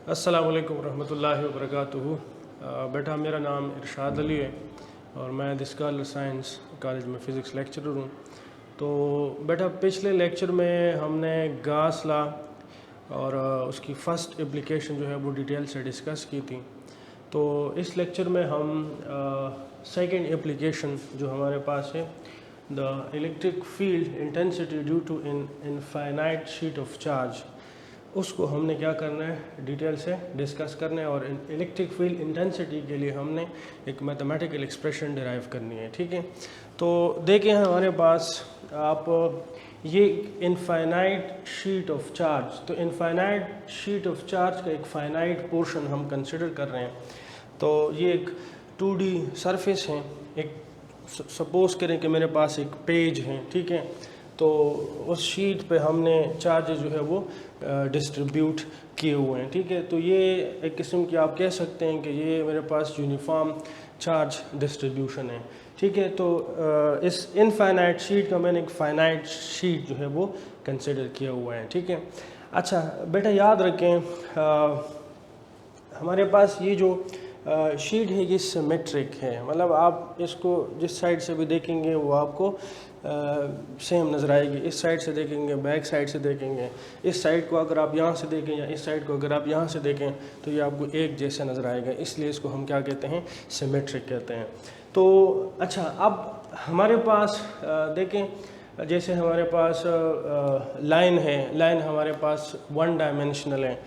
अस्सलाम वालेकुम रहमतुल्लाहि व बरकातुहू। बेटा मेरा नाम इरशाद अली है और मैं दिस्कॉलर साइंस कॉलेज में फ़िज़िक्स लेक्चरर हूँ। तो बेटा पिछले लेक्चर में हमने गास लॉ और उसकी फ़र्स्ट एप्लीकेशन जो है वो डिटेल से डिस्कस की थी। तो इस लेक्चर में हम सेकंड एप्लीकेशन जो हमारे पास है, the electric field intensity due to infinite sheet of charge, उसको हमने क्या करना है, डिटेल से डिस्कस करना है। और इलेक्ट्रिक फील्ड इंटेंसिटी के लिए हमने एक मैथमेटिकल एक्सप्रेशन डिराइव करनी है। ठीक है, तो देखें हमारे पास आप ये इनफाइनाइट शीट ऑफ चार्ज, तो इनफाइनाइट शीट ऑफ चार्ज का एक फाइनाइट पोर्शन हम कंसिडर कर रहे हैं। तो ये एक 2D सरफेस है। एक सपोज करें कि मेरे पास एक पेज है, ठीक है, तो उस शीट पे हमने चार्जेस जो है वो डिस्ट्रीब्यूट किए हुए हैं। ठीक है, तो ये एक किस्म की आप कह सकते हैं कि ये मेरे पास यूनिफॉर्म चार्ज डिस्ट्रीब्यूशन है। ठीक है, तो इस इनफाइनाइट शीट का मैंने एक फाइनाइट शीट जो है वो कंसिडर किया हुआ है। ठीक है, अच्छा बेटा याद रखें, हमारे पास ये जो शीट है ये सिमेट्रिक है, मतलब आप इसको जिस साइड से भी देखेंगे वो आपको सेम नज़र आएगी। इस साइड से देखेंगे, बैक साइड से देखेंगे, इस साइड को अगर आप यहाँ से देखें या इस साइड को अगर आप यहाँ से देखें तो ये आपको एक जैसा नज़र आएगा, इसलिए इसको हम क्या कहते हैं, सिमेट्रिक कहते हैं। तो अच्छा, अब हमारे पास देखें, जैसे हमारे पास लाइन है, लाइन हमारे पास 1 डायमेंशनल है।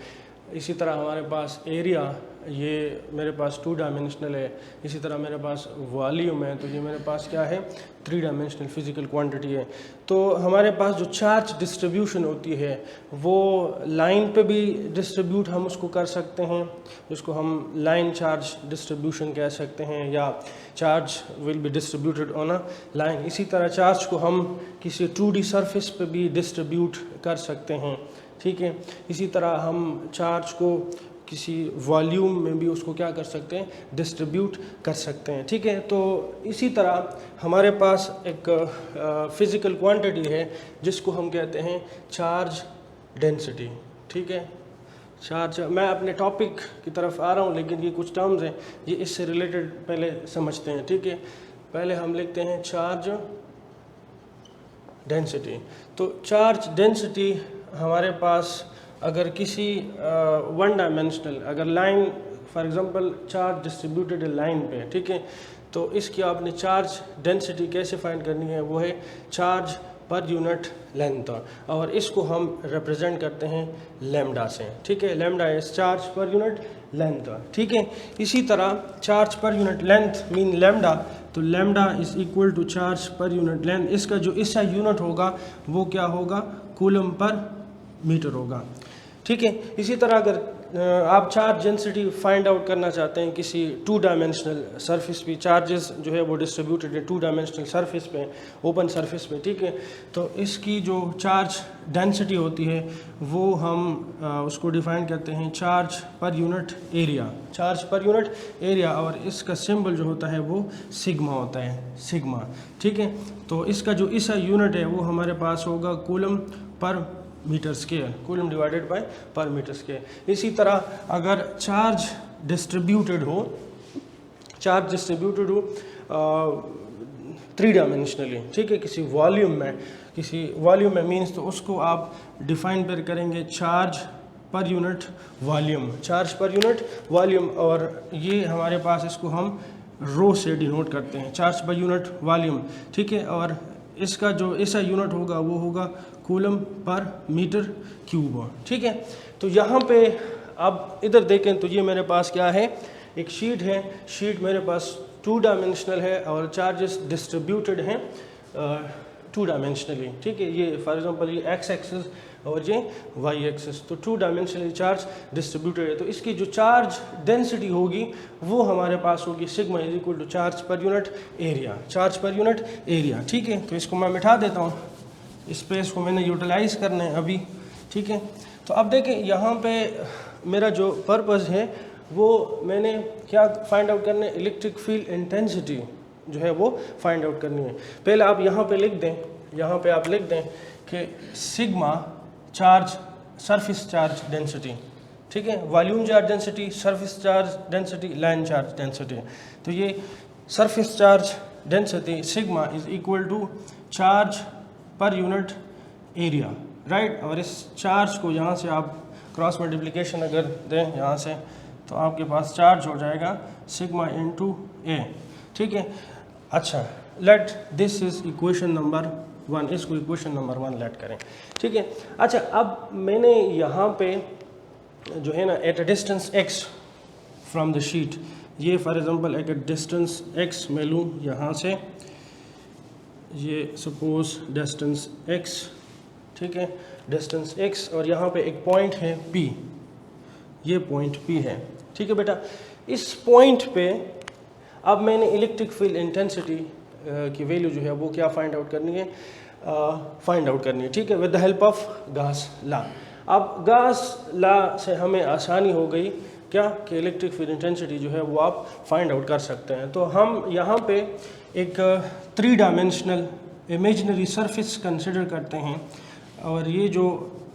इसी तरह हमारे पास एरिया, ये मेरे पास 2 डायमेंशनल है। इसी तरह मेरे पास वॉल्यूम है, तो ये मेरे पास क्या है, 3 डायमेंशनल फिज़िकल क्वांटिटी है। तो हमारे पास जो चार्ज डिस्ट्रीब्यूशन होती है वो लाइन पे भी डिस्ट्रीब्यूट हम उसको कर सकते हैं, जिसको हम लाइन चार्ज डिस्ट्रीब्यूशन कह सकते हैं, या charge will be distributed on a line. इसी तरह चार्ज को हम किसी 2D सरफेस पे भी डिस्ट्रीब्यूट कर सकते हैं। ठीक है, इसी तरह हम चार्ज को किसी वॉल्यूम में भी उसको क्या कर सकते हैं, डिस्ट्रीब्यूट कर सकते हैं। ठीक है, तो इसी तरह हमारे पास एक फ़िज़िकल क्वांटिटी है जिसको हम कहते हैं चार्ज डेंसिटी। ठीक है, चार्ज, मैं अपने टॉपिक की तरफ आ रहा हूँ लेकिन ये कुछ टर्म्स हैं, ये इससे रिलेटेड पहले समझते हैं। ठीक है, पहले हम लिखते हैं चार्ज डेंसिटी। तो चार्ज डेंसिटी हमारे पास अगर किसी 1 डायमेंशनल, अगर line for example charge distributed line पे, ठीक है, तो इसकी आपने चार्ज डेंसिटी कैसे फाइंड करनी है, वो है चार्ज पर यूनिट लेंथ, और इसको हम रिप्रेजेंट करते हैं लैम्डा से। ठीक है, lambda is charge per unit length. ठीक है, इसी तरह charge per unit length mean lambda, तो lambda is equal to charge per unit length. इसका जो इसका यूनिट होगा वो क्या होगा, कूलम पर मीटर होगा। ठीक है, इसी तरह अगर आप चार्ज डेंसिटी फाइंड आउट करना चाहते हैं किसी 2 डायमेंशनल सरफेस पे, चार्जेस जो है वो डिस्ट्रीब्यूटेड है 2 डायमेंशनल सरफेस पे, ओपन सरफेस पे, ठीक है, तो इसकी जो चार्ज डेंसिटी होती है वो हम उसको डिफाइन करते हैं charge per unit area, charge per unit area, और इसका सिंबल जो होता है वो सिग्मा होता है, सिग्मा। ठीक है, तो इसका जो इसका यूनिट है वो हमारे पास होगा coulomb per metre square, coulomb divided by per metre square. इसी तरह अगर चार्ज डिस्ट्रीब्यूटेड हो, चार्ज डिस्ट्रीब्यूटेड हो 3 डायमेंशनली, ठीक है, किसी वॉल्यूम में मीन्स, तो उसको आप डिफाइन पर करेंगे charge per unit volume, charge per unit volume, और ये हमारे पास इसको हम रो से डिनोट करते हैं, चार्ज पर यूनिट वॉल्यूम। ठीक है, और इसका जो इसका यूनिट होगा वो होगा कूलम पर मीटर क्यूब। ठीक है, तो यहाँ पे अब इधर देखें तो ये मेरे पास क्या है, एक शीट है, शीट मेरे पास 2 डायमेंशनल है और चार्जेस डिस्ट्रीब्यूटेड हैं 2 डायमेंशनली। ठीक है, ये फॉर एग्जांपल ये एक्स एक्सिस और ये वाई एक्सिस, तो 2 डायमेंशनली चार्ज डिस्ट्रीब्यूटेड है। तो इसकी जो चार्ज डेंसिटी होगी वो हमारे पास होगी sigma is equal to charge per unit area, charge per unit area. ठीक है, तो इसको मैं मिटा देता हूँ, स्पेस को मैंने यूटिलाइज़ करना है अभी। ठीक है, तो अब देखें यहाँ पे मेरा जो पर्पज़ है वो मैंने क्या फाइंड आउट करना है, इलेक्ट्रिक फील्ड इंटेंसिटी जो है वो फाइंड आउट करनी है। पहले आप यहाँ पे लिख दें, यहाँ पे आप लिख दें कि sigma charge surface charge density, ठीक है, volume charge density, surface charge density, line charge density. तो ये surface charge density sigma is equal to charge per unit area, right. और इस चार्ज को यहाँ से आप क्रॉस मल्टीप्लिकेशन अगर दें यहाँ से, तो आपके पास चार्ज हो जाएगा सिग्मा इनटू ए, ठीक है। अच्छा, let this is equation number 1, इसको इक्वेशन नंबर 1 लेट करें, ठीक है। अच्छा, अब मैंने यहाँ पे जो है ना at a distance x from the sheet, ये फॉर एग्जांपल एक डिस्टेंस x मैं लूँ यहाँ से, ये सपोज डिस्टेंस x, ठीक है, डिस्टेंस x, और यहाँ पे एक पॉइंट है P, ये पॉइंट P है, ठीक है बेटा। इस पॉइंट पे अब मैंने इलेक्ट्रिक फील्ड इंटेंसिटी की वैल्यू जो है वो क्या फाइंड आउट करनी है, ठीक है, विद द हेल्प ऑफ गास लॉ। अब गास लॉ से हमें आसानी हो गई क्या कि इलेक्ट्रिक फील्ड इंटेंसिटी जो है वो आप फाइंड आउट कर सकते हैं। तो हम यहाँ पे एक 3 डायमेंशनल इमेजिनरी सरफेस कंसिडर करते हैं, और ये जो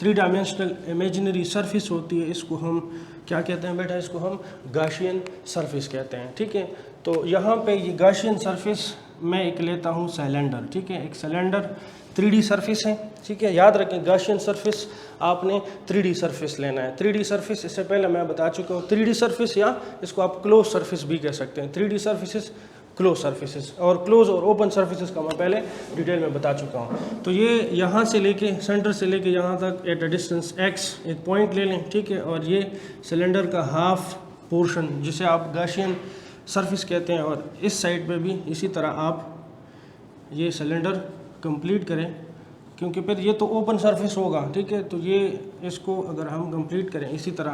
3 डायमेंशनल इमेजिनरी सरफेस होती है इसको हम क्या कहते हैं बेटा, इसको हम गाशियन सरफेस कहते हैं, ठीक है। तो यहाँ पे ये गाशियन सरफेस मैं एक लेता हूँ सिलेंडर, ठीक है, एक सिलेंडर 3D सरफेस है, ठीक है। याद रखें गाशियन सरफेस आपने 3D सरफेस लेना है। 3D सरफेस इससे पहले मैं बता चुका हूँ, 3D सरफेस या इसको आप क्लोज सरफेस भी कह सकते हैं। 3D सरफेसेस, क्लोज सरफेसेस, और क्लोज और ओपन सरफेसेस का मैं पहले डिटेल में बता चुका हूँ। तो ये यहाँ से लेके सेंटर से लेके यहाँ तक एट अ डिस्टेंस x एक पॉइंट ले लें, ठीक है, और ये सिलेंडर का हाफ पोर्शन जिसे आप गाशियन सरफेस कहते हैं, और इस साइड पे भी इसी तरह आप ये सिलेंडर कंप्लीट करें, क्योंकि फिर ये तो ओपन सरफेस होगा, ठीक है। तो ये इसको अगर हम कंप्लीट करें इसी तरह,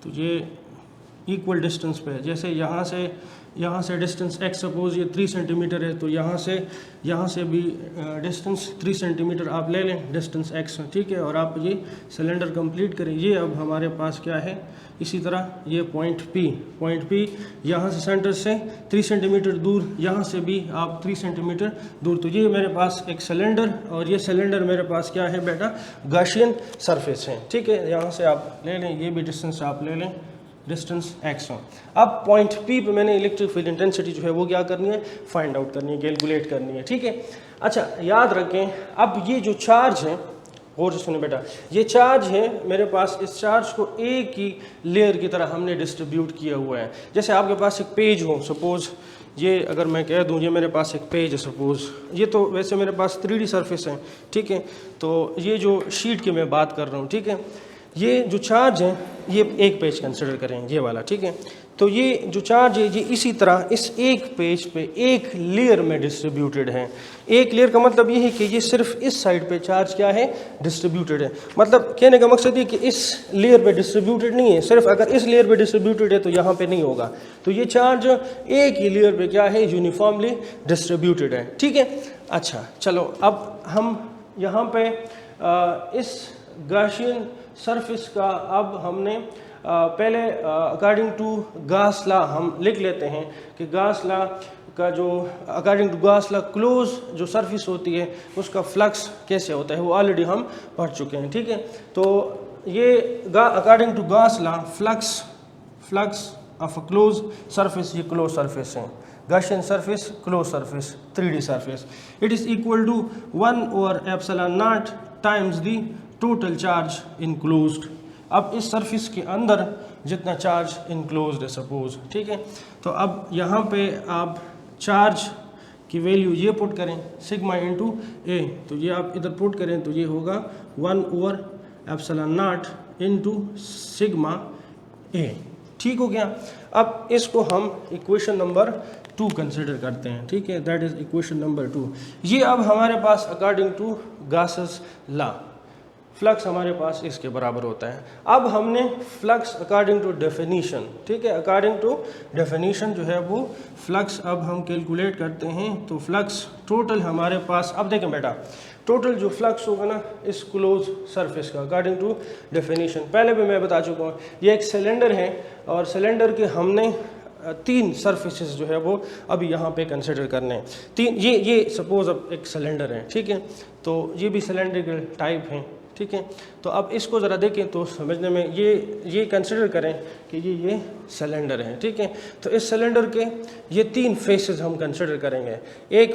तो ये इक्वल डिस्टेंस पे है। जैसे यहाँ से डिस्टेंस x सपोज ये 3 सेंटीमीटर है, तो यहाँ से भी डिस्टेंस 3 सेंटीमीटर आप ले लें डिस्टेंस x, ठीक है, और आप ये सिलेंडर कंप्लीट करें। ये अब हमारे पास क्या है, इसी तरह ये पॉइंट P यहाँ से सेंटर से 3 सेंटीमीटर दूर, यहाँ से भी आप 3 सेंटीमीटर दूर। तो ये मेरे पास एक सिलेंडर, और ये सिलेंडर मेरे पास क्या है बेटा, गाशियन सरफेस है, ठीक है। यहाँ से आप ले लें, ये भी डिस्टेंस आप ले लें, डिस्टेंस x हो। अब पॉइंट P पे मैंने इलेक्ट्रिक फील्ड इंटेंसिटी जो है वो क्या करनी है, फाइंड आउट करनी है, कैलकुलेट करनी है, ठीक है। अच्छा, याद रखें अब ये जो चार्ज है, और सुनिए बेटा, ये चार्ज है मेरे पास, इस चार्ज को एक ही लेयर की तरह हमने डिस्ट्रीब्यूट किया हुआ है। जैसे आपके पास एक पेज हो, सपोज ये अगर मैं कह दूं ये मेरे पास एक पेज है, सपोज ये तो वैसे मेरे पास 3D सरफेस है, ठीक है। तो ये जो शीट की मैं बात कर रहा हूँ, ठीक है, ये जो चार्ज है ये एक पेज कंसिडर करें, ये वाला, ठीक है। तो ये जो चार्ज है ये इसी तरह इस एक पेज पे एक लेयर में डिस्ट्रीब्यूटेड है। एक लेयर का मतलब ये है कि ये सिर्फ इस साइड पे चार्ज क्या है, डिस्ट्रीब्यूटेड है। मतलब कहने का मकसद ये कि इस लेयर पे डिस्ट्रीब्यूटेड नहीं है, सिर्फ अगर इस लेयर पे डिस्ट्रीब्यूटेड है तो यहाँ पे नहीं होगा। तो ये चार्ज एक ही लेयर पे क्या है, यूनिफॉर्मली डिस्ट्रीब्यूटेड है, ठीक है। अच्छा चलो, अब हम यहाँ पे इस गाशियन सरफेस का अब हमने पहले अकॉर्डिंग टू गास लॉ हम लिख लेते हैं कि गास लॉ का जो according to Gauss law close जो सरफेस होती है उसका फ्लक्स कैसे होता है वो ऑलरेडी हम पढ़ चुके हैं, ठीक है। तो ये according to Gauss law flux of a closed surface, ये क्लोज सरफेस है, Gaussian surface, closed surface, 3D surface, it is equal to 1/ε0 times the total charge enclosed. अब इस सरफेस के अंदर जितना चार्ज इनक्लोज्ड है सपोज, ठीक है। तो अब यहाँ पे आप चार्ज की वैल्यू ये पुट करें सिग्मा इनटू ए, तो ये आप इधर पुट करें तो ये होगा 1/ε0 इनटू सिग्मा ए, ठीक हो गया। अब इसको हम इक्वेशन नंबर 2 कंसिडर करते हैं, ठीक है, दैट इज इक्वेशन नंबर 2। ये अब हमारे पास according to Gauss's law flux हमारे पास इसके बराबर होता है। अब हमने फ्लक्स अकॉर्डिंग टू डेफिनीशन, ठीक है, अकॉर्डिंग टू डेफिनीशन जो है वो फ्लक्स अब हम कैलकुलेट करते हैं। तो फ्लक्स टोटल हमारे पास, अब देखें बेटा, टोटल जो फ्लक्स होगा ना इस क्लोज सरफेस का अकॉर्डिंग टू डेफिनीशन, पहले भी मैं बता चुका हूँ, ये एक सिलेंडर है और सिलेंडर के हमने 3 सरफेसेस जो है वो अभी यहाँ पे कंसिडर करने हैं। 3 ये सपोज अब एक सिलेंडर है, ठीक है, तो ये भी सिलेंड्रिकल टाइप है, ठीक है। तो अब इसको ज़रा देखें तो समझने में ये कंसिडर करें कि ये सिलेंडर है, ठीक है। तो इस सिलेंडर के ये 3 फेसेस हम कंसिडर करेंगे। एक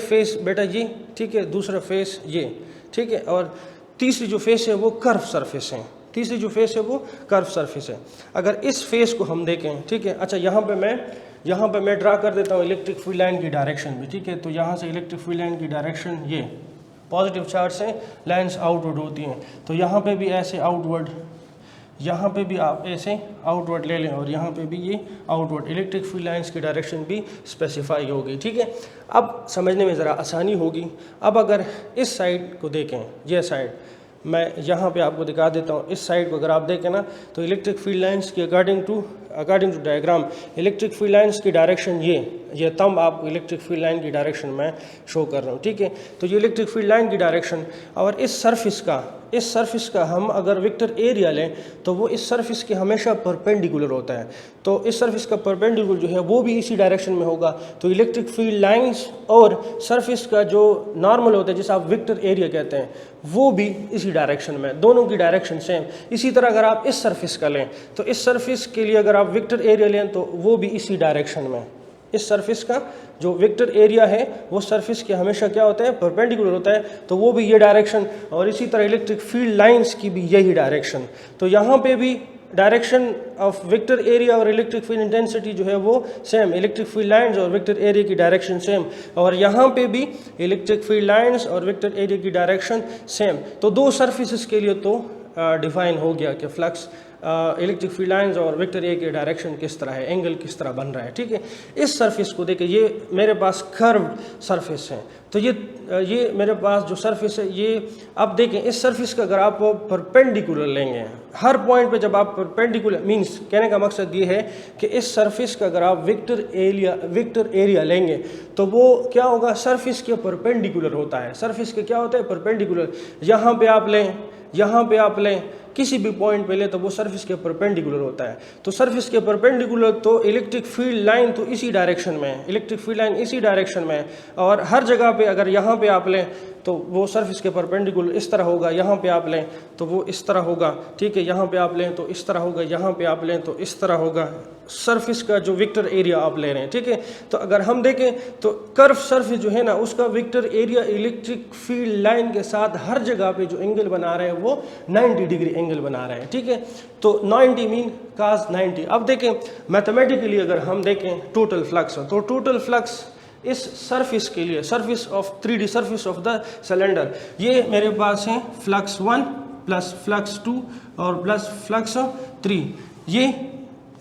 फेस बेटा ये, ठीक है, दूसरा फेस ये, ठीक है, और तीसरी जो फेस है वो कर्व सरफेस है। तीसरी जो फेस है वो कर्व सरफेस है। अगर इस फेस को हम देखें, ठीक है, अच्छा यहाँ पे मैं ड्रा कर देता हूँ इलेक्ट्रिक फील्ड लाइन की डायरेक्शन भी, ठीक है। तो यहाँ से इलेक्ट्रिक फील्ड लाइन की डायरेक्शन ये पॉजिटिव चार्ज से लाइंस आउटवर्ड होती हैं, तो यहाँ पे भी ऐसे आउटवर्ड, यहाँ पे भी आप ऐसे आउटवर्ड ले लें और यहाँ पे भी ये आउटवर्ड इलेक्ट्रिक फील्ड लाइंस की डायरेक्शन भी स्पेसिफाई होगी, ठीक है। अब समझने में ज़रा आसानी होगी। अब अगर इस साइड को देखें, ये साइड मैं यहाँ पे आपको दिखा देता हूँ। इस साइड को अगर आप देखें ना तो इलेक्ट्रिक फील्ड लाइंस की according to diagram electric field lines की डायरेक्शन ये तब आपको इलेक्ट्रिक फील्ड लाइन की डायरेक्शन मैं शो कर रहा हूँ, ठीक है। तो ये इलेक्ट्रिक फील्ड लाइन की डायरेक्शन, और इस सरफेस का हम अगर वेक्टर एरिया लें तो वो इस सरफेस के हमेशा परपेंडिकुलर होता है। तो इस सरफेस का परपेंडिकुलर जो है वो भी इसी डायरेक्शन में होगा। तो इलेक्ट्रिक फील्ड लाइंस और सरफेस का जो नॉर्मल होता है जिसे आप वेक्टर एरिया कहते हैं वो भी इसी डायरेक्शन में, दोनों की डायरेक्शन सेम। इसी तरह अगर आप इस सरफेस का लें तो इस सरफेस के लिए अगर आप वेक्टर एरिया लें तो वो भी इसी डायरेक्शन में। इस सरफेस का जो वेक्टर एरिया है वो सरफेस के हमेशा क्या होता है, परपेंडिकुलर होता है, तो वो भी ये डायरेक्शन, और इसी तरह इलेक्ट्रिक फील्ड लाइंस की भी यही डायरेक्शन। तो यहाँ पे भी डायरेक्शन ऑफ वेक्टर एरिया और इलेक्ट्रिक फील्ड इंटेंसिटी जो है वो सेम, इलेक्ट्रिक फील्ड लाइंस और वेक्टर एरिया की डायरेक्शन सेम, और यहाँ पे भी इलेक्ट्रिक फील्ड लाइंस और वेक्टर एरिया की डायरेक्शन सेम। तो 2 सरफेसेस के लिए तो डिफाइन हो गया कि फ्लक्स इलेक्ट्रिक फील्ड लाइंस और वेक्टर ए की डायरेक्शन किस तरह है, एंगल किस तरह बन रहा है, ठीक है। इस सरफेस को देखिए, ये मेरे पास कर्व्ड सरफेस है, तो ये मेरे पास जो सरफेस है ये, अब देखें इस सरफेस का अगर आप परपेंडिकुलर लेंगे हर पॉइंट पे, जब आप परपेंडिकुलर मींस कहने का मकसद ये है कि इस सरफेस का अगर आप वेक्टर एरिया लेंगे तो वो क्या होगा, सरफेस के परपेंडिकुलर होता है। सरफेस के क्या होता है, परपेंडिकुलर। यहाँ पे आप लें किसी भी पॉइंट पे ले तो वो सरफेस के परपेंडिकुलर होता है। तो सरफेस के परपेंडिकुलर तो इलेक्ट्रिक फील्ड लाइन तो इसी डायरेक्शन में है, इलेक्ट्रिक फील्ड लाइन इसी डायरेक्शन में है, और हर जगह पे अगर यहाँ पे आप लें तो वो सरफेस के परपेंडिकुलर इस तरह होगा, यहाँ पे आप लें तो वो इस तरह होगा, ठीक है, यहाँ पे आप लें तो इस तरह होगा, यहाँ पे आप लें तो इस तरह होगा, सरफेस का जो वेक्टर एरिया आप ले रहे हैं, ठीक है। तो अगर हम देखें तो कर्व सरफेस जो है ना उसका vector area electric field line के साथ हर जगह पे जो एंगल बना रहे हैं वो 90 डिग्री एंगल बना रहे हैं, ठीक है। तो 90 मीन cos 90। अब देखें मैथमेटिकली अगर हम देखें टोटल फ्लक्स, तो टोटल फ्लक्स इस सरफेस के लिए, surface of 3D surface of the cylinder, ये मेरे पास है फ्लक्स 1 प्लस फ्लक्स 2 और प्लस फ्लक्स 3। ये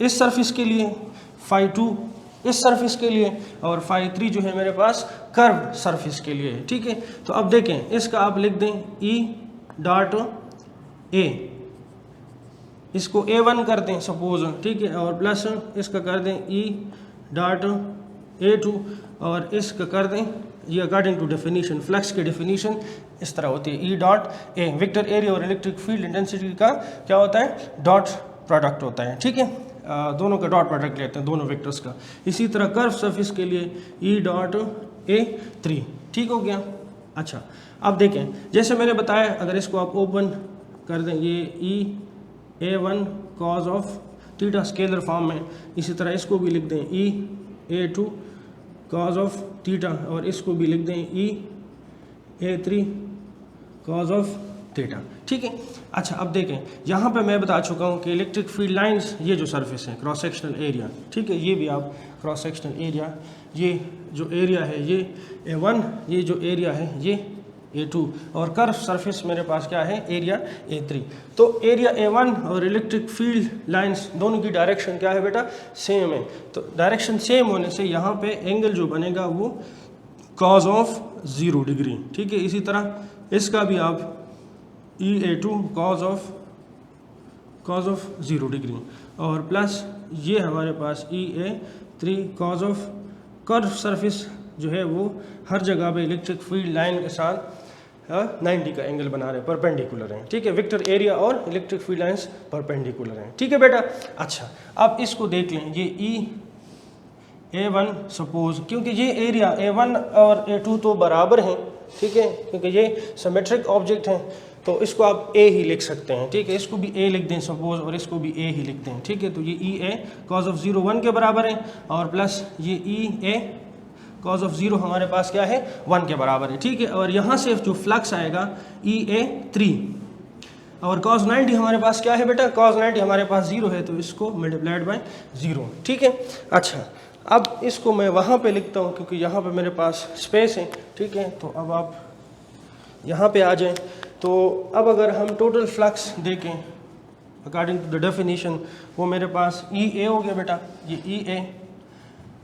इस सरफेस के लिए φ2, इस सरफेस के लिए, और φ3 जो है मेरे पास कर्व सरफेस के लिए, ठीक है। तो अब देखें इसका आप लिख दें E डॉट A, इसको A1 कर दें सपोज, ठीक है, और प्लस इसका कर दें E डॉट A2, और इसका कर दें, ये अकॉर्डिंग टू डेफिनेशन, फ्लक्स की डेफिनेशन इस तरह होती है, E dot A। Vector area और इलेक्ट्रिक फील्ड इंटेंसिटी का क्या होता है, डॉट प्रोडक्ट होता है, ठीक है। दोनों का डॉट प्रोडक्ट लेते हैं दोनों वेक्टर्स का। इसी तरह कर्व सरफेस के लिए E डॉट A3, ठीक हो गया। अच्छा अब देखें जैसे मैंने बताया, अगर इसको आप ओपन कर दें, ये A1 cos of theta scalar form में, इसी तरह इसको भी लिख दें A2 cos ऑफ थीटा, और इसको भी लिख दें A3 cos ऑफ थीटा, ठीक है। अच्छा अब देखें यहाँ पे मैं बता चुका हूँ कि इलेक्ट्रिक फील्ड लाइंस, ये जो सरफेस है क्रॉस सेक्शनल एरिया, ठीक है, ये भी आप क्रॉस सेक्शनल एरिया, ये जो एरिया है ये A1, ये जो एरिया है ये A2, और कर्व सरफेस मेरे पास क्या है, एरिया A3। तो एरिया A1 और इलेक्ट्रिक फील्ड लाइंस दोनों की डायरेक्शन क्या है बेटा, सेम है। तो डायरेक्शन सेम होने से यहाँ पे एंगल जो बनेगा वो cos ऑफ 0 डिग्री, ठीक है। इसी तरह इसका भी आप A2 cos ऑफ 0 डिग्री, और प्लस ये हमारे पास A3 cos of curve surface जो है वो हर जगह पे इलेक्ट्रिक फील्ड लाइन के साथ 90 का एंगल बना रहे हैं, परपेंडिकुलर हैं, ठीक है। वेक्टर एरिया और इलेक्ट्रिक फील्ड लाइंस परपेंडिकुलर हैं, ठीक है बेटा। अच्छा अब इसको देख लें, ये A1 सपोज, क्योंकि ये एरिया A1 और A2 तो बराबर हैं, ठीक है, क्योंकि ये सिमेट्रिक ऑब्जेक्ट हैं, तो इसको आप ए ही लिख सकते हैं, ठीक है। इसको भी ए लिख दें सपोज, और इसको भी ए ही लिख दें, ठीक है। तो ये ई ए कॉज ऑफ 0 1 के बराबर है, और प्लस ये ई ए कॉज ऑफ 0 हमारे पास क्या है 1 के बराबर है, ठीक है। और यहाँ से जो फ्लक्स आएगा ई ए 3, और cos 90 हमारे पास क्या है बेटा, cos 90 हमारे पास 0 है, तो इसको मल्टीप्लाइड बाय 0, ठीक है। अच्छा, अब इसको मैं वहाँ पे लिखता हूँ क्योंकि यहाँ पे मेरे पास स्पेस है, ठीक है। तो अब आप यहाँ पे आ जाएं। तो अब अगर हम टोटल फ्लक्स देखें अकॉर्डिंग टू द डेफिनेशन, वो मेरे पास ई ए हो गया बेटा, ये ई ए,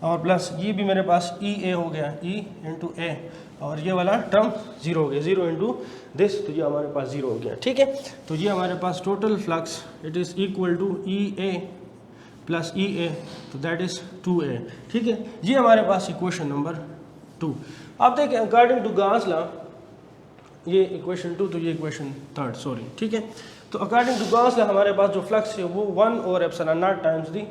और प्लस ये भी मेरे पास ई ए हो गया, ई इंटू ए, और ये वाला टर्म 0 हो गया, 0 इंटू दिस, तो ये हमारे पास 0 हो गया, ठीक है। तो ये हमारे पास total flux it is equal to E A plus E A, तो दैट इज़ 2a, ठीक है। ये हमारे पास इक्वेशन नंबर 2। आप देखें अकॉर्डिंग टू गॉस लॉ, ये इक्वेशन 2, तो ये इक्वेशन 3, सॉरी, ठीक है। तो अकॉर्डिंग टू गॉस लॉ हमारे पास जो फ्लक्स है वो 1 और epsilon naught times the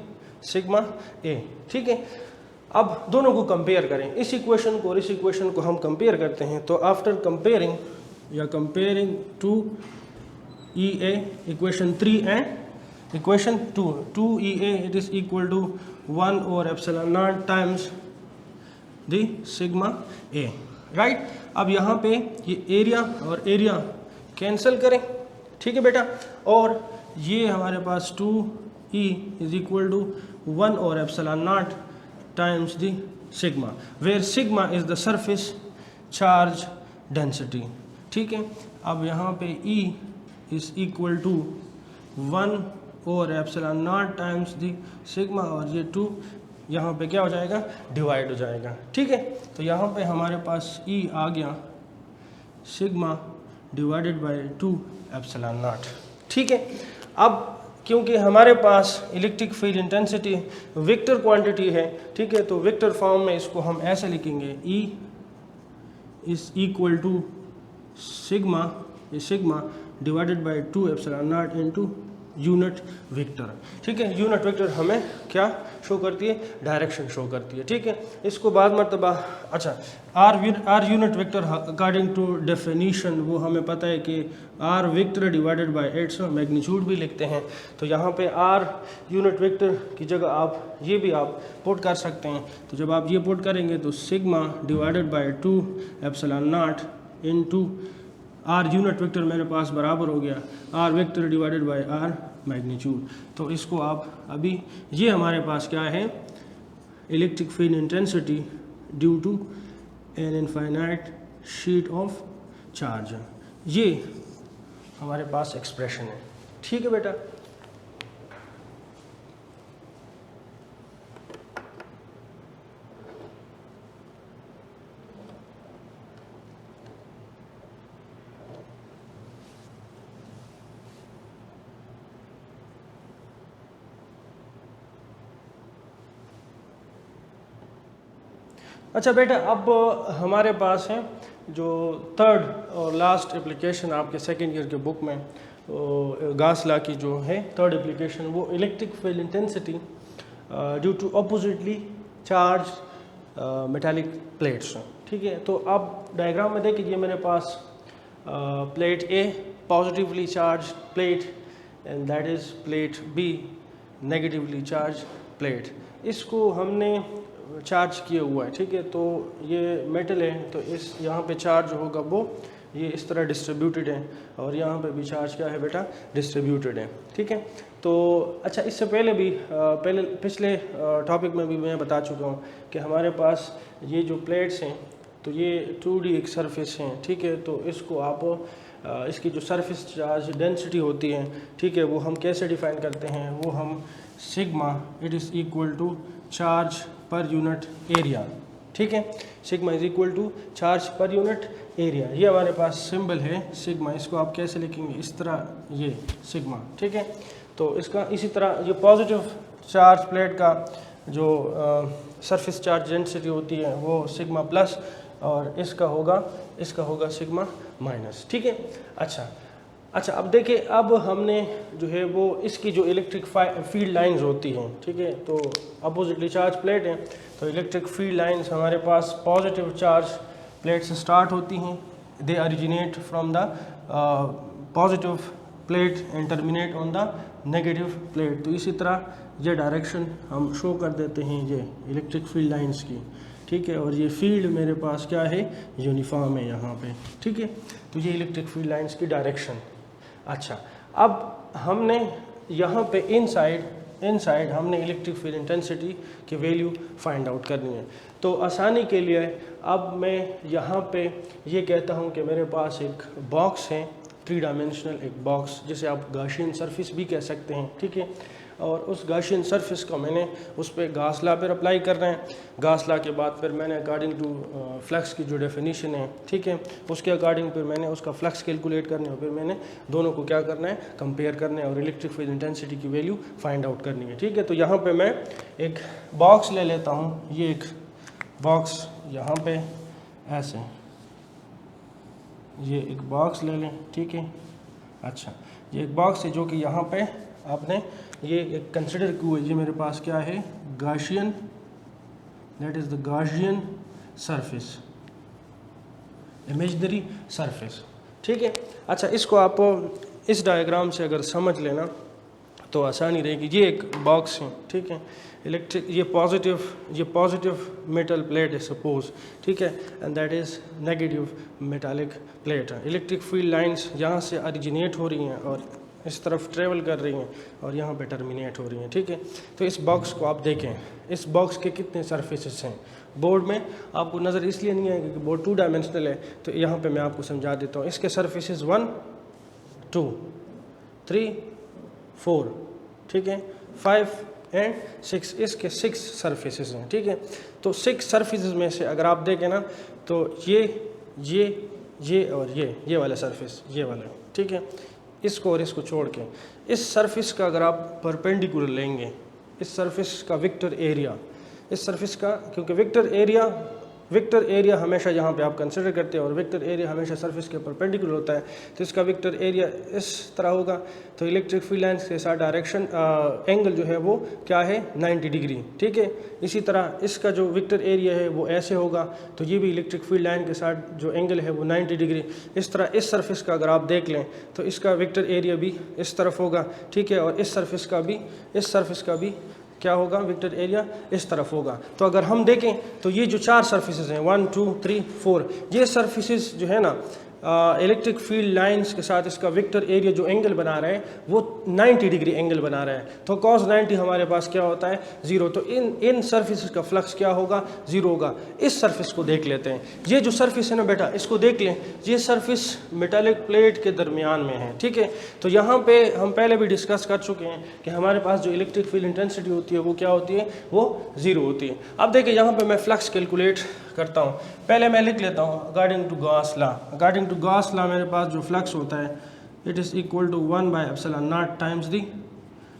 sigma A, ठीक है। अब दोनों को कंपेयर करें, इस इक्वेशन को और इस इक्वेशन को हम कंपेयर करते हैं। तो आफ्टर कंपेयरिंग या comparing to E A equation 3 and equation 2, 2EA it is equal to 1 और epsilon naught times the sigma A, right. अब यहाँ पे ये एरिया और एरिया कैंसिल करें, ठीक है बेटा, और ये हमारे पास 2E इज इक्वल टू 1 और epsilon not times the sigma, where sigma is the surface charge density, ठीक है। अब यहाँ पे E is equal to 1 और epsilon naught times the sigma, और ये 2 यहाँ पे क्या हो जाएगा, डिवाइड हो जाएगा, ठीक है। तो यहाँ पे हमारे पास E आ गया sigma divided by 2 epsilon naught, ठीक है। अब क्योंकि हमारे पास electric field intensity vector quantity है, ठीक है, तो वेक्टर फॉर्म में इसको हम ऐसे लिखेंगे, E is equal to sigma, ये sigma divided by 2 epsilon naught into unit vector, ठीक है। यूनिट वेक्टर हमें क्या शो करती है, डायरेक्शन शो करती है, ठीक है। इसको बाद मरतबा, अच्छा, R unit vector according to definition वो हमें पता है कि R vector divided by its magnitude भी लिखते हैं। तो यहाँ पे आर यूनिट वेक्टर की जगह आप ये भी आप पुट कर सकते हैं। तो जब आप ये पुट करेंगे तो sigma divided by 2 epsilon naught into R unit vector मेरे पास बराबर हो गया R vector divided by R magnitude. तो इसको आप अभी, ये हमारे पास क्या है, electric field intensity due to an infinite sheet of charge, ये हमारे पास एक्सप्रेशन है, ठीक है बेटा। अच्छा बेटा, अब हमारे पास है जो थर्ड और लास्ट एप्लीकेशन आपके सेकेंड ईयर के बुक में गॉस लॉ की जो है थर्ड एप्लीकेशन, वो electric field intensity due to oppositely charged metallic plates, ठीक है। तो आप डायग्राम में देखिए, मेरे पास plate A positively charged plate and that is plate B negatively charged plate. इसको हमने चार्ज किया हुआ है, ठीक है। तो ये मेटल है, तो इस यहाँ पे चार्ज होगा वो ये इस तरह डिस्ट्रीब्यूटेड है, और यहाँ पे भी चार्ज क्या है बेटा, डिस्ट्रीब्यूटेड है, ठीक है। तो अच्छा, इससे पहले भी पिछले टॉपिक में भी मैं बता चुका हूँ कि हमारे पास ये जो प्लेट्स हैं, तो ये 2D एक सरफेस हैं, ठीक है। तो इसको आप इसकी जो सरफेस चार्ज डेंसिटी होती है, ठीक है, वो हम कैसे डिफाइन करते हैं, वो हम sigma it is equal to charge per unit area, ठीक है। Sigma is equal to charge per unit area, ये हमारे पास सिंबल है सिग्मा। इसको आप कैसे लिखेंगे, इस तरह, ये सिग्मा, ठीक है। तो इसका इसी तरह ये पॉजिटिव चार्ज प्लेट का जो सरफेस चार्ज डेंसिटी होती है वो सिग्मा प्लस, और इसका होगा सिग्मा माइनस, ठीक है। अच्छा, अब देखिए, अब हमने जो है वो इसकी जो इलेक्ट्रिक फील्ड लाइंस होती हैं, ठीक है, तो अपोजिटली चार्ज प्लेट है, तो इलेक्ट्रिक फील्ड लाइंस हमारे पास पॉजिटिव चार्ज प्लेट से स्टार्ट होती हैं। They originate from the positive plate and terminate on the negative plate. तो इसी तरह ये डायरेक्शन हम शो कर देते हैं ये इलेक्ट्रिक फील्ड लाइंस की, ठीक है। और ये फील्ड मेरे पास क्या है, यूनिफॉर्म है यहाँ पे, ठीक है। तो ये इलेक्ट्रिक फील्ड लाइंस की डायरेक्शन। अच्छा, अब हमने यहाँ पे इनसाइड हमने इलेक्ट्रिक फील्ड इंटेंसिटी की वैल्यू फाइंड आउट करनी है। तो आसानी के लिए अब मैं यहाँ पे ये कहता हूँ कि मेरे पास एक बॉक्स है, 3 डायमेंशनल एक बॉक्स, जिसे आप गाशियन सरफेस भी कह सकते हैं, ठीक है। और उस गाशियन सरफेस को मैंने उस पर गास लॉ पर अप्लाई कर रहे हैं। गास लॉ के बाद फिर मैंने अकॉर्डिंग टू फ्लक्स की जो डेफिनेशन है, ठीक है, उसके अकॉर्डिंग फिर मैंने उसका फ्लक्स कैलकुलेट करने और फिर मैंने दोनों को क्या करना है, कंपेयर करना है और इलेक्ट्रिक फील्ड इंटेंसिटी की वैल्यू फाइंड आउट करनी है, ठीक है। तो यहाँ पर मैं एक बॉक्स ले लेता हूँ, ये एक बॉक्स यहाँ पे ऐसे, ये एक बॉक्स ले लें, ठीक है। अच्छा, ये एक बॉक्स है जो कि यहाँ पे आपने ये एक कंसिडर किया, ये मेरे पास क्या है, Gaussian, that is the Gaussian surface, imaginary surface, ठीक है। अच्छा, इसको आप इस डायग्राम से अगर समझ लेना तो आसानी रहेगी। ये एक बॉक्स है, ठीक है, इलेक्ट्रिक, ये पॉजिटिव मेटल प्लेट है सपोज, ठीक है, and that is negative metallic plate है। इलेक्ट्रिक फील्ड लाइंस यहाँ से ओरिजिनेट हो रही हैं और इस तरफ ट्रेवल कर रही हैं और यहाँ पे टर्मिनेट हो रही हैं, ठीक है। तो इस बॉक्स को आप देखें, इस बॉक्स के कितने सरफेसेस हैं। बोर्ड में आपको नज़र इसलिए नहीं आएगी कि बोर्ड 2 डायमेंशनल है, तो यहाँ पे मैं आपको समझा देता हूँ। इसके सरफेसेस 1 2 3 4, ठीक है, 5 एंड 6, इसके 6 सरफेसेस हैं, ठीक है। तो 6 सरफेसेस में से अगर आप देखें ना, तो ये और ये वाला सरफेस, ये वाला, ठीक है, इसको और इसको छोड़ के इस सरफेस का अगर आप परपेंडिकुलर लेंगे, इस सरफेस का वेक्टर एरिया, इस सरफेस का, क्योंकि वेक्टर एरिया हमेशा यहाँ पे आप कंसिडर करते हैं और वेक्टर एरिया हमेशा सरफेस के परपेंडिकुलर होता है, तो इसका वेक्टर एरिया इस तरह होगा। तो इलेक्ट्रिक फील्ड लाइंस के साथ डायरेक्शन एंगल जो है वो क्या है, 90 डिग्री, ठीक है। इसी तरह इसका जो वेक्टर एरिया है वो ऐसे होगा, तो ये भी इलेक्ट्रिक फील्ड लाइन के साथ जो एंगल है वो 90 डिग्री। इस तरह इस सरफेस का अगर आप देख लें तो इसका वेक्टर एरिया भी इस तरफ होगा, ठीक है, और इस सरफेस का भी क्या होगा, वेक्टर एरिया इस तरफ होगा। तो अगर हम देखें तो ये जो 4 सरफेसेस हैं, 1 2 3 4, ये सरफेसेस जो है ना इलेक्ट्रिक फील्ड लाइंस के साथ इसका वेक्टर एरिया जो एंगल बना रहे हैं वो 90 डिग्री एंगल बना रहे हैं। तो cos 90 हमारे पास क्या होता है, 0। तो इन सरफेसेस का फ्लक्स क्या होगा, 0 होगा। इस सरफेस को देख लेते हैं, ये जो सरफेस है ना बेटा, इसको देख लें, ये सरफेस मेटालिक प्लेट के दरमियान में है, ठीक है। तो यहाँ पे हम पहले भी डिस्कस कर चुके हैं कि हमारे पास जो इलेक्ट्रिक फील्ड इंटेंसिटी होती है वो क्या होती है, वो 0 होती है। अब देखिए यहाँ पे मैं फ्लक्स कैलकुलेट करता हूँ। पहले मैं लिख लेता हूँ अकॉर्डिंग टू गॉस लॉ मेरे पास जो फ्लक्स होता है, it is equal to 1/ε0 times the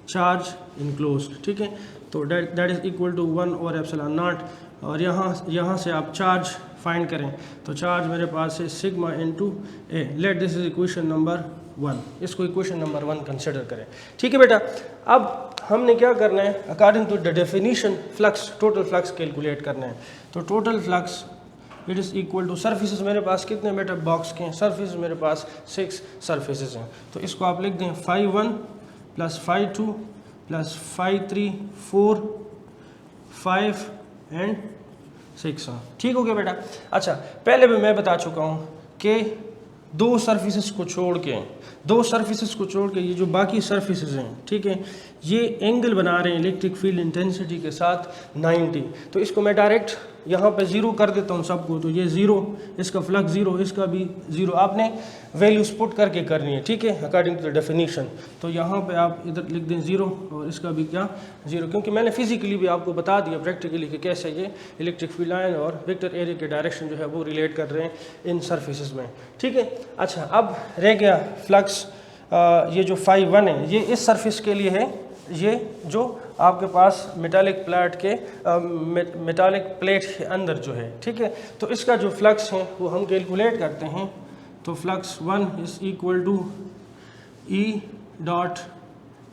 charge enclosed, ठीक है। तो दैट इज़ इक्वल टू 1 और ε0, और यहाँ से आप चार्ज फाइंड करें तो चार्ज मेरे पास है sigma into A. Let this is equation number 1, इसको इक्वेशन नंबर 1 कंसिडर करें, ठीक है बेटा। अब हमने क्या करना है, according to the definition flux, total flux calculate करना है। तो total flux it is equal to, surfaces मेरे पास कितने बेटा बॉक्स के हैं, सरफेस मेरे पास 6 सरफेसेस हैं। तो इसको आप लिख दें φ1 + φ2 + φ3 4 5 एंड 6, ठीक हो गया बेटा। अच्छा, पहले भी मैं बता चुका हूँ कि दो सरफेसेस को छोड़ के ये जो बाकी सरफेसेस हैं, ठीक है, ये एंगल बना रहे हैं इलेक्ट्रिक फील्ड इंटेंसिटी के साथ 90। तो इसको मैं डायरेक्ट यहाँ पे 0 कर देता हूँ सबको। तो ये 0, इसका फ्लक्स 0, इसका भी 0, आपने वैल्यूज पुट करके करनी है, ठीक है, अकॉर्डिंग टू द डेफिनीशन। तो यहाँ पे आप इधर लिख दें 0 और इसका भी क्या 0, क्योंकि मैंने फिजिकली भी आपको बता दिया प्रैक्टिकली कि कैसे ये इलेक्ट्रिक फील्ड लाइन और वेक्टर एरिया के डायरेक्शन जो है वो रिलेट कर रहे हैं इन सर्फेसेस में, ठीक है। अच्छा, अब रह गया फ्लक्स, ये जो φ1 है ये इस सरफेस के लिए है, ये जो आपके पास मेटालिक प्लेट के अंदर जो है, ठीक है। तो इसका जो फ्लक्स है वो हम कैलकुलेट करते हैं। तो flux 1 is equal to E dot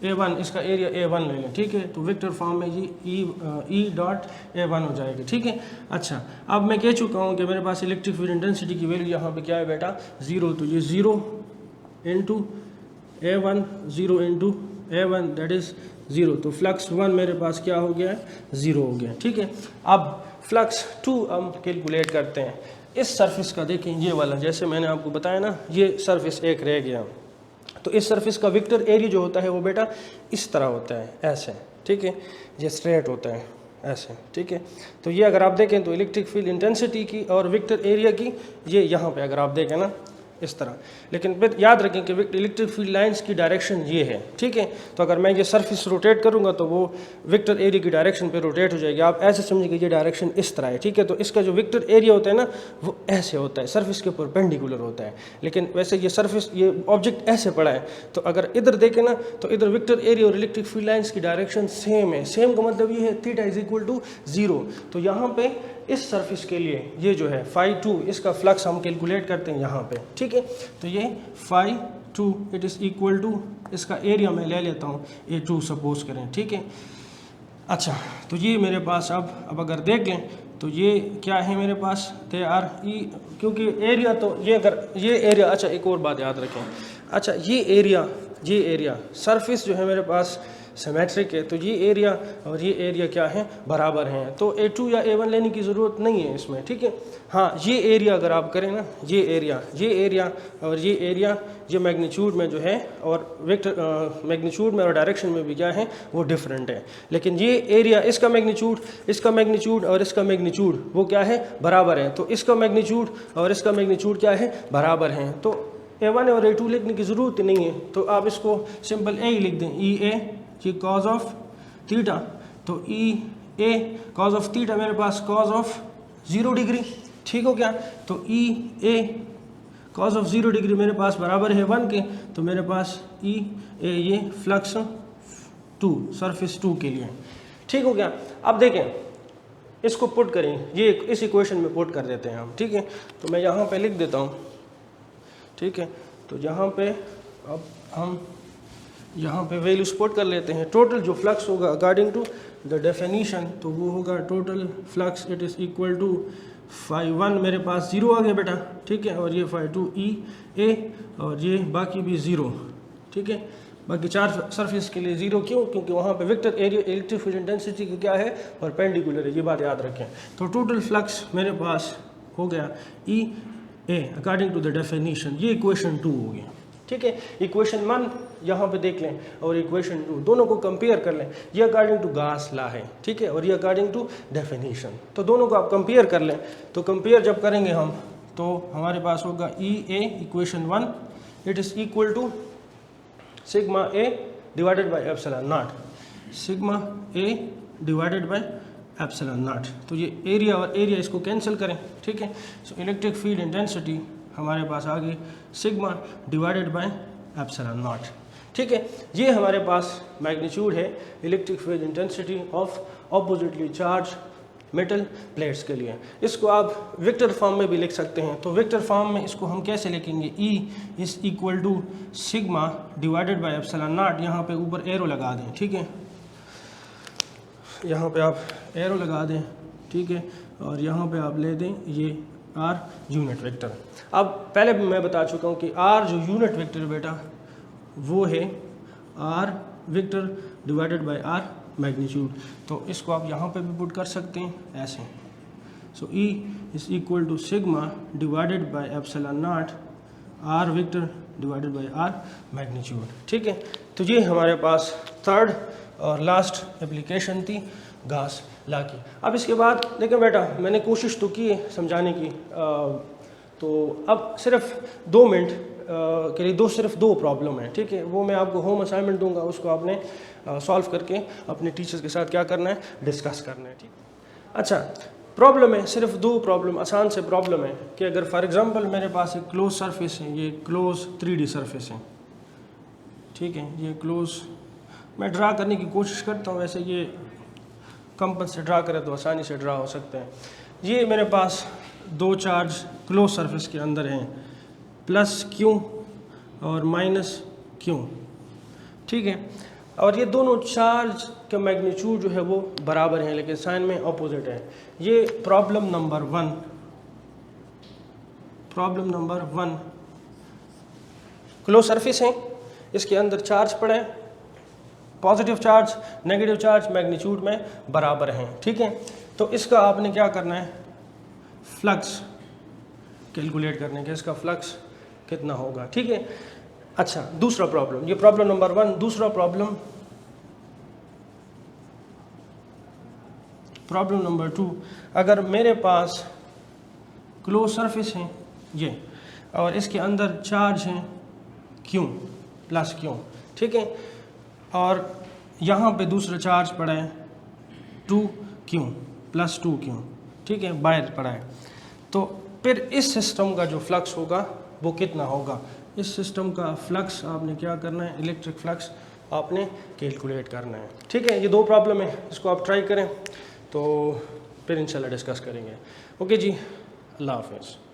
A1, इसका एरिया A1 ले लें, ठीक है। तो वेक्टर फॉर्म में ये E डॉट A1 हो जाएगी, ठीक है। अच्छा, अब मैं कह चुका हूँ कि मेरे पास इलेक्ट्रिक फील्ड इंटेंसिटी की वैल्यू यहाँ पे क्या है बेटा, 0। तो ये 0 into A1 0 into A1 that is 0। तो फ्लक्स 1 मेरे पास क्या हो गया है, 0 हो गया, ठीक है। अब फ्लक्स 2 हम कैलकुलेट करते हैं। इस सरफेस का देखें, ये वाला, जैसे मैंने आपको बताया ना, ये सरफेस एक रह गया, तो इस सरफेस का वेक्टर एरिया जो होता है वो बेटा इस तरह होता है, ऐसे, ठीक है, ये स्ट्रेट होता है ऐसे, ठीक है। तो ये अगर आप देखें तो इलेक्ट्रिक फील्ड इंटेंसिटी की और वेक्टर एरिया की, ये यहाँ पे अगर आप देखें ना इस तरह, लेकिन फिर याद रखें कि इलेक्ट्रिक फील्ड लाइंस की डायरेक्शन ये है, ठीक है। तो अगर मैं ये सरफेस रोटेट करूँगा तो वो वेक्टर एरिया की डायरेक्शन पे रोटेट हो जाएगी। आप ऐसे समझिए कि ये डायरेक्शन इस तरह है, ठीक है। तो इसका जो वेक्टर एरिया होता है ना वो ऐसे होता है, सरफेस के परपेंडिकुलर होता है। लेकिन वैसे ये सरफेस, ये ऑब्जेक्ट ऐसे पड़ा है, तो अगर इधर देखें ना तो इधर वेक्टर एरिया और इलेक्ट्रिक फील्ड लाइंस की डायरेक्शन सेम है। सेम का मतलब ये है थीटा इज इक्वल टू 0। तो यहाँ पे इस सरफेस के लिए ये जो है φ2, इसका फ्लक्स हम कैलकुलेट करते हैं यहाँ पे, ठीक है। तो ये φ2 इट इज़ इक्वल टू, इसका एरिया मैं ले लेता हूँ A2 सपोज करें, ठीक है। अच्छा, तो ये मेरे पास अब अगर देख लें तो ये क्या है मेरे पास, दे आर ई, क्योंकि एरिया तो ये, अगर ये एरिया, अच्छा एक और बात याद रखें, अच्छा ये एरिया सरफेस जो है मेरे पास सिमेट्रिक है, तो ये एरिया और ये एरिया क्या है, बराबर हैं। तो A2 या A1 लेने की ज़रूरत नहीं है इसमें, ठीक है। हाँ, ये एरिया अगर आप करें ना, ये एरिया और ये एरिया, ये मैग्नीट्यूड में जो है और वेक्टर मैग्नीट्यूड में और डायरेक्शन में भी क्या है, वो डिफरेंट है। लेकिन ये एरिया, इसका मैग्नीट्यूड और इसका मैग्नीट्यूड वो क्या है, बराबर है। तो इसका मैग्नीट्यूड और इसका मैग्नीट्यूड क्या है, बराबर हैं। तो A1 और A2 लिखने की ज़रूरत नहीं है, तो आप इसको सिंपल ए ही लिख दें, ई ए, ये कॉज ऑफ थीटा, तो ई ए कॉज ऑफ थीटा मेरे पास कॉज ऑफ 0 डिग्री, ठीक हो क्या। तो ई ए कॉज ऑफ 0 डिग्री मेरे पास बराबर है 1 के, तो मेरे पास ई ए ये फ्लक्स 2 सरफेस 2 के लिए, ठीक हो गया। अब देखें, इसको पुट करें, ये इस इक्वेशन में पुट कर देते हैं हम, ठीक है। तो मैं यहाँ पे लिख देता हूँ, ठीक है। तो यहाँ पे अब हम यहाँ पे वैल्यूज पुट कर लेते हैं। टोटल जो फ्लक्स होगा अकॉर्डिंग टू द डेफिनीशन, तो वो होगा total flux it is equal to φ1 मेरे पास 0 आ गया बेटा, ठीक है, और ये φ2 ई ए, और ये बाकी भी 0, ठीक है। बाकी 4 सरफेस के लिए 0, क्यों, क्योंकि वहाँ पे vector area electric field intensity की क्या है, परपेंडिकुलर है, ये बात याद रखें। तो टोटल फ्लक्स मेरे पास हो गया ई ए अकॉर्डिंग टू द डेफिनीशन, ये इक्वेशन 2 हो गया, ठीक है। इक्वेशन 1 यहाँ पे देख लें और इक्वेशन 2 दोनों को कंपेयर कर लें। ये अकॉर्डिंग टू गास लॉ है, ठीक है, और ये अकॉर्डिंग टू डेफिनेशन, तो दोनों को आप कंपेयर कर लें। तो कंपेयर जब करेंगे हम, तो हमारे पास होगा E A equation 1 it is equal to sigma A divided by epsilon naught, sigma A divided by epsilon naught. तो ये एरिया और एरिया इसको कैंसिल करें, ठीक है। सो इलेक्ट्रिक फील्ड इंटेंसिटी हमारे पास आ गई sigma divided by epsilon naught, ठीक है। ये हमारे पास मैग्नीट्यूड है electric field intensity of oppositely charge metal plates के लिए। इसको आप वेक्टर फॉर्म में भी लिख सकते हैं। तो वेक्टर फॉर्म में इसको हम कैसे लिखेंगे, E is equal to sigma divided by epsilon naught, यहाँ पे ऊपर एरो लगा दें, ठीक है, यहाँ पे आप एरो लगा दें, ठीक है, और यहाँ पे आप ले दें ये आर यूनिट वेक्टर। अब पहले भी मैं बता चुका हूँ कि आर जो यूनिट वेक्टर बेटा वो है R vector divided by R magnitude. तो इसको आप यहाँ पे भी पुट कर सकते हैं ऐसे। So E is equal to sigma divided by epsilon naught R vector divided by R magnitude, ठीक है। तो ये हमारे पास थर्ड और लास्ट एप्लीकेशन थी गास लॉ की। अब इसके बाद देखिए बेटा, मैंने कोशिश तो की है समझाने की, तो अब सिर्फ 2 मिनट के लिए सिर्फ दो प्रॉब्लम है, ठीक है। वो मैं आपको होम असाइनमेंट दूंगा, उसको आपने सॉल्व करके अपने टीचर्स के साथ क्या करना है, डिस्कस करना है, ठीक। अच्छा, प्रॉब्लम है, सिर्फ 2 प्रॉब्लम, आसान से प्रॉब्लम है कि अगर फॉर एग्जांपल मेरे पास एक क्लोज सरफेस है, ये क्लोज 3D सरफेस है, ठीक है। ये क्लोज मैं ड्रा करने की कोशिश करता हूँ, वैसे ये कंपास से ड्रा करें तो आसानी से ड्रा हो सकते हैं। ये मेरे पास 2 चार्ज क्लोज सरफेस के अंदर हैं, प्लस क्यू और माइनस क्यू, ठीक है। और ये दोनों चार्ज का मैग्नीट्यूड जो है वो बराबर है, लेकिन साइन में ऑपोजिट है। ये प्रॉब्लम नंबर 1 क्लोज सरफेस है, इसके अंदर चार्ज पड़ा है, positive charge negative charge magnitude में बराबर हैं, ठीक है। तो इसका आपने क्या करना है, फ्लक्स कैलकुलेट करने के, इसका फ्लक्स कितना होगा, ठीक है। अच्छा, दूसरा प्रॉब्लम, ये प्रॉब्लम नंबर 1। दूसरा प्रॉब्लम नंबर 2, अगर मेरे पास क्लोज सरफेस है ये, और इसके अंदर चार्ज है Q प्लस Q, ठीक है, और यहाँ पे दूसरा चार्ज पड़ा है 2Q प्लस 2Q, ठीक है, बाहर पड़ा है। तो फिर इस सिस्टम का जो फ्लक्स होगा वो कितना होगा। इस सिस्टम का फ्लक्स आपने क्या करना है, इलेक्ट्रिक फ्लक्स आपने कैलकुलेट करना है, ठीक है। ये 2 प्रॉब्लम है, इसको आप ट्राई करें तो फिर इंशाल्लाह डिस्कस करेंगे। ओके जी, अल्लाह हाफ़िज़।